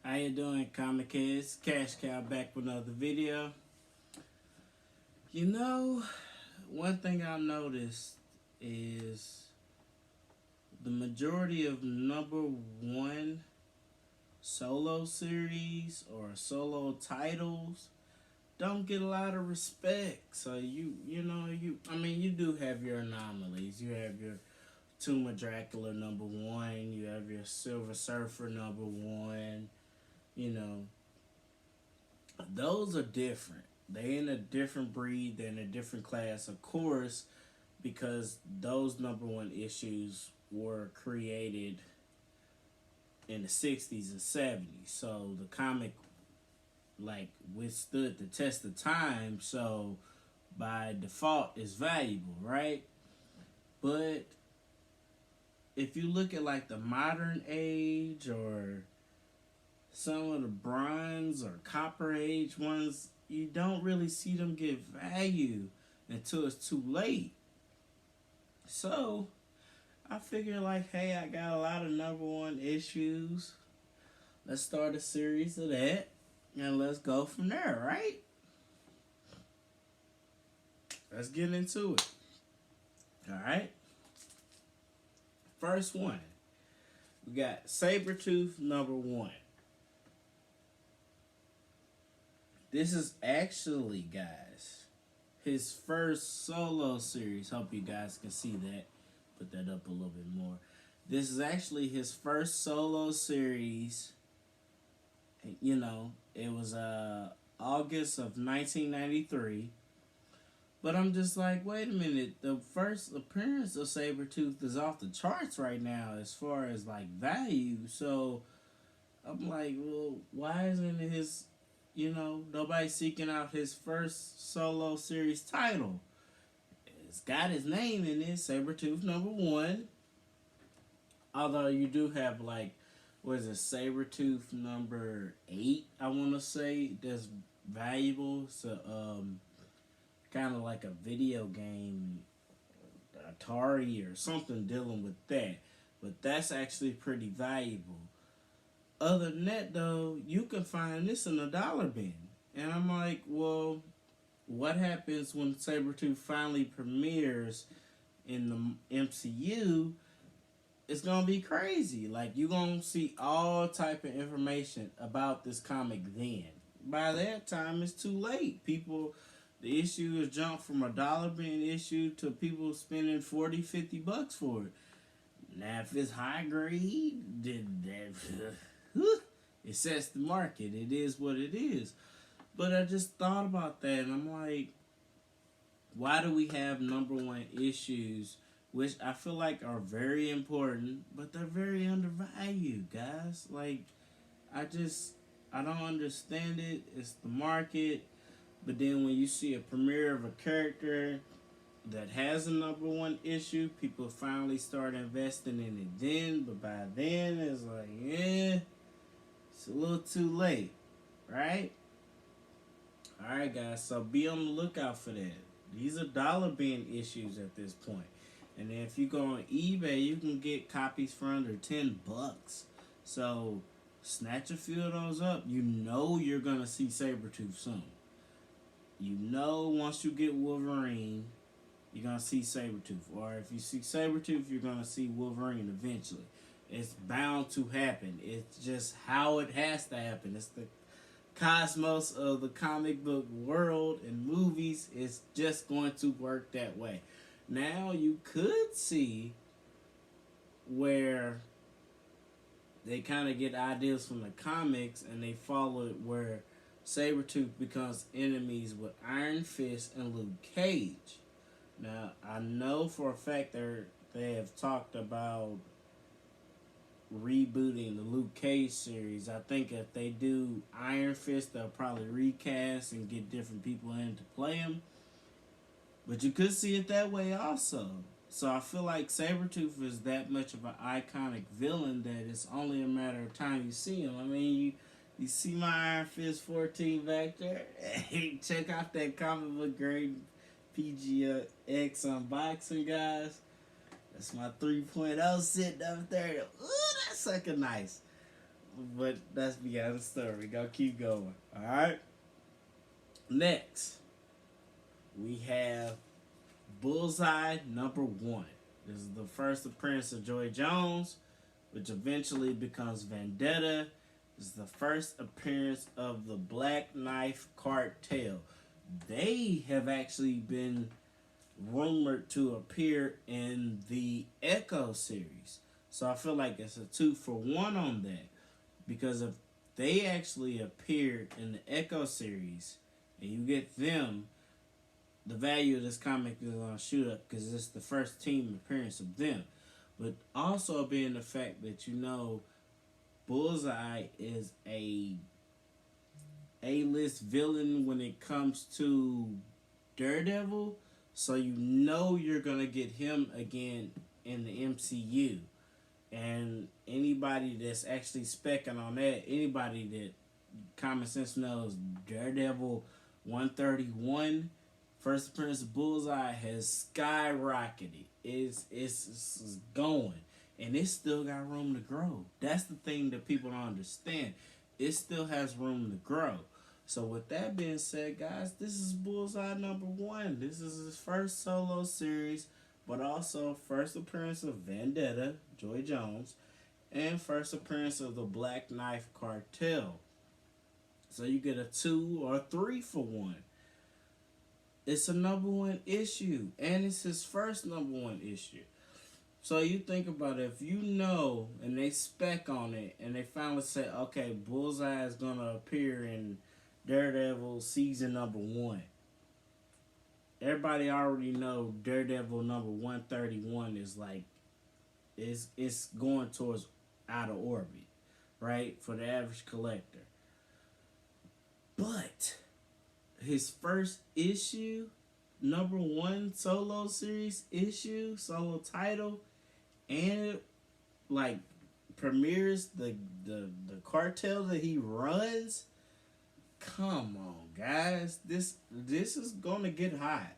How you doing, Comic Kids? Cash Cow back with another video. You know, one thing I noticed is the majority of number one solo series or solo titles don't get a lot of respect. So you do have your anomalies. You have your Tomb of Dracula number one. You have your Silver Surfer number one. You know, those are different. They in a different breed. They're in a different class, of course, because those number one issues were created in the 60s and 70s. So the comic like withstood the test of time. So by default, it's valuable, right? But if you look at like the modern age or some of the bronze or copper age ones, you don't really see them get value until it's too late. So I figure like, hey, I got a lot of number one issues. Let's start a series of that and let's go from there, right? Let's get into it. Alright. First one. We got Sabretooth number one. This is actually, guys, his first solo series. Hope you guys can see that. Put that up a little bit more. This is actually his first solo series. You know, it was August of 1993. But I'm just like, wait a minute. The first appearance of Sabretooth is off the charts right now as far as like value. So I'm like, well, why isn't his, nobody seeking out his first solo series title? It's got his name in it, Sabretooth number one. Although you do have like, what is it, Sabretooth number 8, I want to say, that's valuable. So, kind of like a video game, Atari or something dealing with that. But that's actually pretty valuable. Other than that, though, you can find this in a dollar bin. And I'm like, well, what happens when Sabretooth finally premieres in the MCU? It's going to be crazy. Like, you're going to see all type of information about this comic then. By that time, it's too late. The issue has jumped from a dollar bin issue to people spending $40-$50 for it. Now, if it's high grade, it sets the market. It is what it is. But I just thought about that, and I'm like, why do we have number one issues, which I feel like are very important, but they're very undervalued, guys? Like, I don't understand it. It's the market. But then when you see a premiere of a character that has a number one issue, people finally start investing in it then. But by then, it's like, it's a little too late, right? Alright, guys, so be on the lookout for that. These are dollar bin issues at this point. And then if you go on eBay, you can get copies for under $10. So snatch a few of those up. You know you're going to see Sabretooth soon. You know once you get Wolverine, you're going to see Sabretooth. Or if you see Sabretooth, you're going to see Wolverine eventually. It's bound to happen. It's just how it has to happen. It's the cosmos of the comic book world and movies. Is just going to work that way. Now you could see where they kind of get ideas from the comics and they follow it where Sabretooth becomes enemies with Iron Fist and Luke Cage. Now, I know for a fact they have talked about rebooting the Luke Cage series. I think if they do Iron Fist, they'll probably recast and get different people in to play him. But you could see it that way also. So I feel like Sabretooth is that much of an iconic villain that it's only a matter of time you see him. I mean, you see my Iron Fist 14 back there? Hey, check out that comic book grade PGX unboxing, guys. That's my 3.0 sitting up there. Ooh, that's sucking nice. But that's beyond the story. We gonna keep going. Alright? Next, we have Bullseye #1. This is the first appearance of Joy Jones, which eventually becomes Vendetta. This is the first appearance of the Black Knife Cartel. They have actually been rumored to appear in the Echo series. So I feel like it's a 2-for-1 on that. Because if they actually appear in the Echo series and you get them, the value of this comic is going to shoot up because it's the first team appearance of them. But also being the fact that Bullseye is a A-list villain when it comes to Daredevil, so you're going to get him again in the MCU. And anybody that's actually specking on that, anybody that common sense knows Daredevil 131, first appearance of Bullseye has skyrocketed. It's going. And it still got room to grow. That's the thing that people don't understand. It still has room to grow. So with that being said, guys, this is Bullseye #1. This is his first solo series, but also first appearance of Vendetta, Joy Jones, and first appearance of the Black Knife Cartel. So you get a 2 or 3-for-1. It's a #1 issue, and it's his first #1 issue. So you think about it, if you know, and they spec on it, and they finally say, okay, Bullseye is going to appear in Daredevil season #1. Everybody already know Daredevil #131 is like, it's going towards out of orbit, right? For the average collector. But his first issue, #1 solo series issue, solo title, and it like premieres the cartel that he runs. Come on, guys. This is gonna get hot.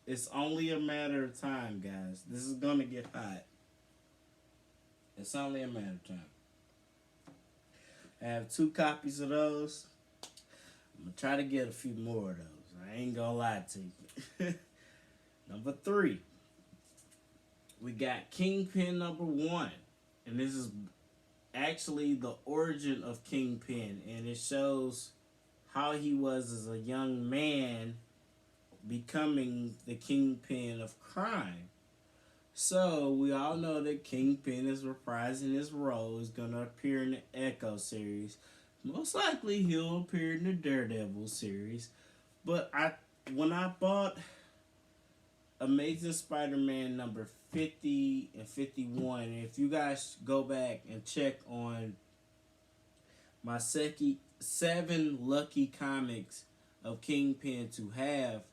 It's only a matter of time, guys. This is gonna get hot. It's only a matter of time. I have 2 copies of those. I'm gonna try to get a few more of those. I ain't gonna lie to you. #3. We got Kingpin #1. And this is actually the origin of Kingpin. And it shows how he was as a young man becoming the Kingpin of crime. So we all know that Kingpin is reprising his role. He's going to appear in the Echo series. Most likely he'll appear in the Daredevil series. But when I bought Amazing Spider-Man number 50 and 51, and if you guys go back and check on my 7 lucky comics of Kingpin to have,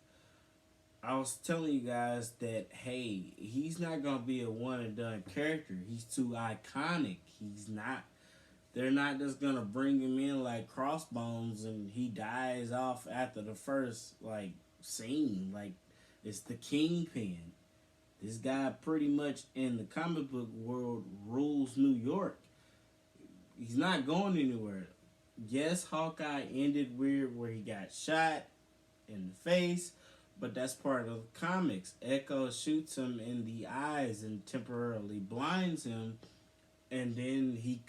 I was telling you guys that, hey, he's not going to be a one-and-done character. He's too iconic. They're not just going to bring him in like Crossbones and he dies off after the first, scene. It's the Kingpin. This guy pretty much in the comic book world rules New York. He's not going anywhere. Yes, Hawkeye ended weird where he got shot in the face, but that's part of the comics. Echo shoots him in the eyes and temporarily blinds him, and then he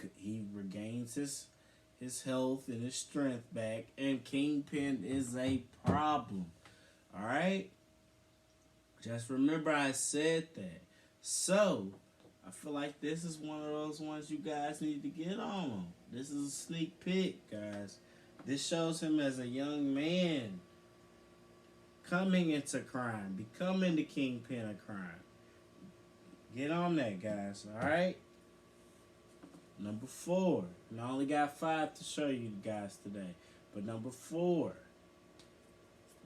regains his health and his strength back, and Kingpin is a problem. Alright? Just remember I said that. So, I feel like this is one of those ones you guys need to get on. This is a sneak peek, guys. This shows him as a young man coming into crime, becoming the Kingpin of crime. Get on that, guys, alright? #4. And I only got 5 to show you guys today. But #4,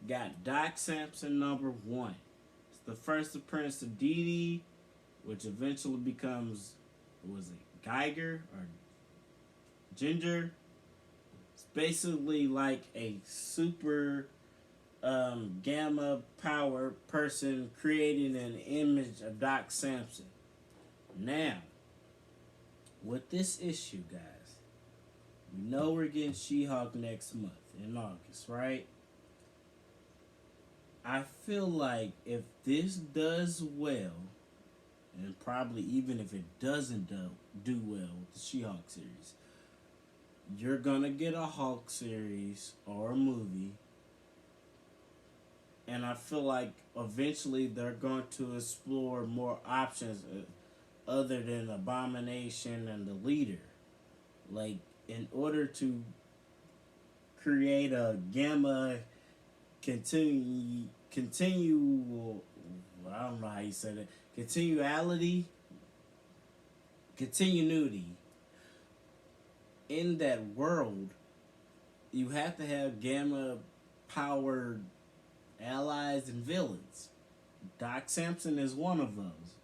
got Doc Sampson #1. It's the first appearance of Dee Dee, which eventually becomes, Geiger or Ginger? It's basically like a super gamma power person creating an image of Doc Sampson. Now, with this issue, guys, We know we're getting She-Hulk next month in August, right? I feel like if this does well, and probably even if it doesn't do well with the She-Hulk series, you're gonna get a Hulk series or a movie, and I feel like eventually they're going to explore more options other than Abomination and the Leader. Like, in order to create a gamma continual, I don't know how you said it, continuity in that world, you have to have gamma powered allies and villains. Doc Sampson is one of those.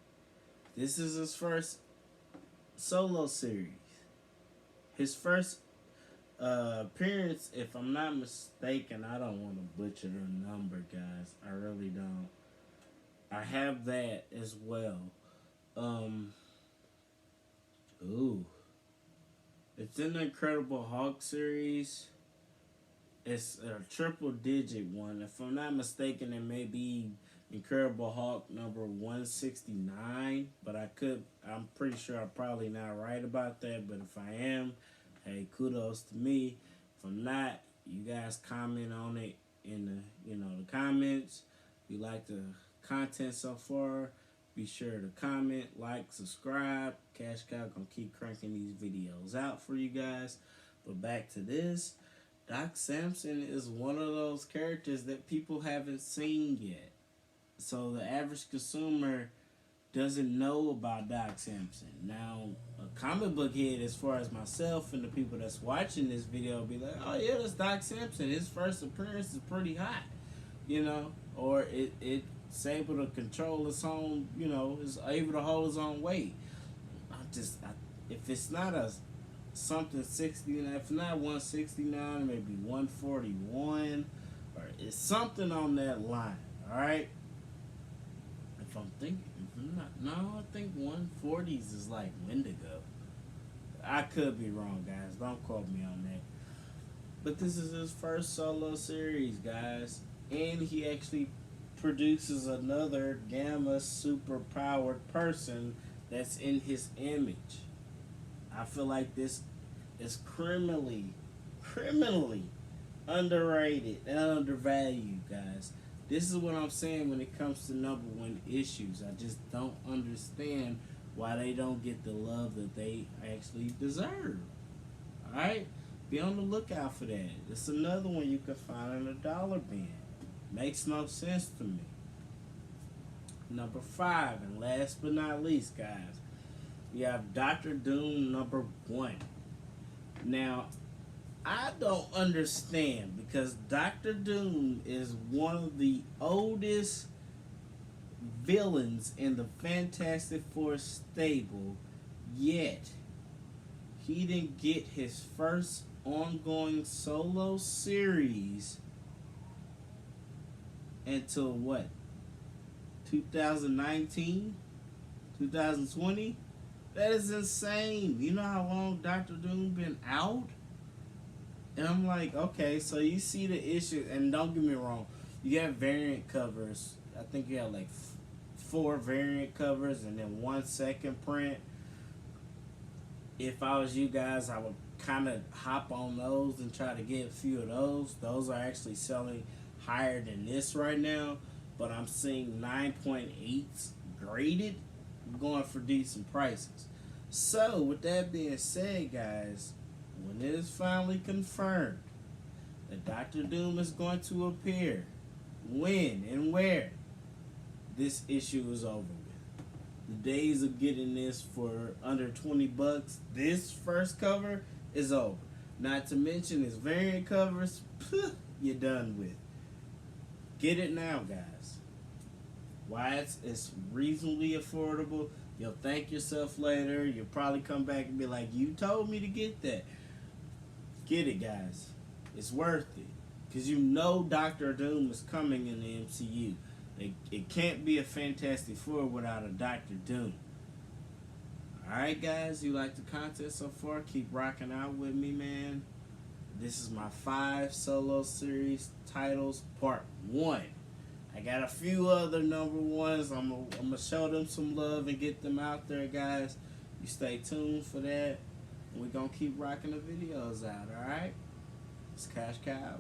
This is his first solo series. His first appearance, if I'm not mistaken, I don't want to butcher the number, guys. I really don't. I have that as well. Ooh. It's in the Incredible Hulk series. It's a triple digit one. If I'm not mistaken, it may be Incredible Hulk number 169, but I'm pretty sure I'm probably not right about that, but if I am, hey, kudos to me. If I'm not, you guys comment on it in the comments. If you like the content so far, be sure to comment, like, subscribe. Cash Cow gonna keep cranking these videos out for you guys. But back to this, Doc Sampson is one of those characters that people haven't seen yet. So the average consumer doesn't know about Doc Sampson. Now, a comic book head, as far as myself and the people that's watching this video, will be like, oh yeah, that's Doc Sampson. His first appearance is pretty hot, or it's able to control its own, is able to hold its own weight. If it's not something 69, if not 169, maybe 141, or it's something on that line, all right? I think 140s is like Wendigo. I could be wrong, guys. Don't quote me on that. But this is his first solo series, guys. And he actually produces another gamma super powered person that's in his image. I feel like this is criminally underrated and undervalued, guys. This is what I'm saying when it comes to number one issues. I just don't understand why they don't get the love that they actually deserve. Alright? Be on the lookout for that. It's another one you can find in a dollar bin. Makes no sense to me. Number 5, and last but not least, guys, we have Dr. Doom number 1. Now, I don't understand, because Dr. Doom is one of the oldest villains in the Fantastic Four stable, yet he didn't get his first ongoing solo series until what? 2019? 2020? That is insane. You know how long Dr. Doom been out? And I'm like, okay, so you see the issue, and don't get me wrong, you have variant covers. I think you have like 4 variant covers and then 1 second print. If I was you guys, I would kind of hop on those and try to get a few of those. Those are actually selling higher than this right now, but I'm seeing 9.8s graded going for decent prices. So with that being said, guys, when it is finally confirmed that Dr. Doom is going to appear, when and where, this issue is over with. The days of getting this for under $20, this first cover is over. Not to mention his variant covers, you're done with. Get it now, guys. Why it's reasonably affordable. You'll thank yourself later. You'll probably come back and be like, you told me to get that. Get it, guys. It's worth it. Because you know Dr. Doom is coming in the MCU. It can't be a Fantastic Four without a Dr. Doom. Alright, guys. You like the content so far? Keep rocking out with me, man. This is my 5 solo series titles, part 1. I got a few other number ones. I'm gonna show them some love and get them out there, guys. You stay tuned for that. We're gonna keep rocking the videos out, alright? It's Cash Cow.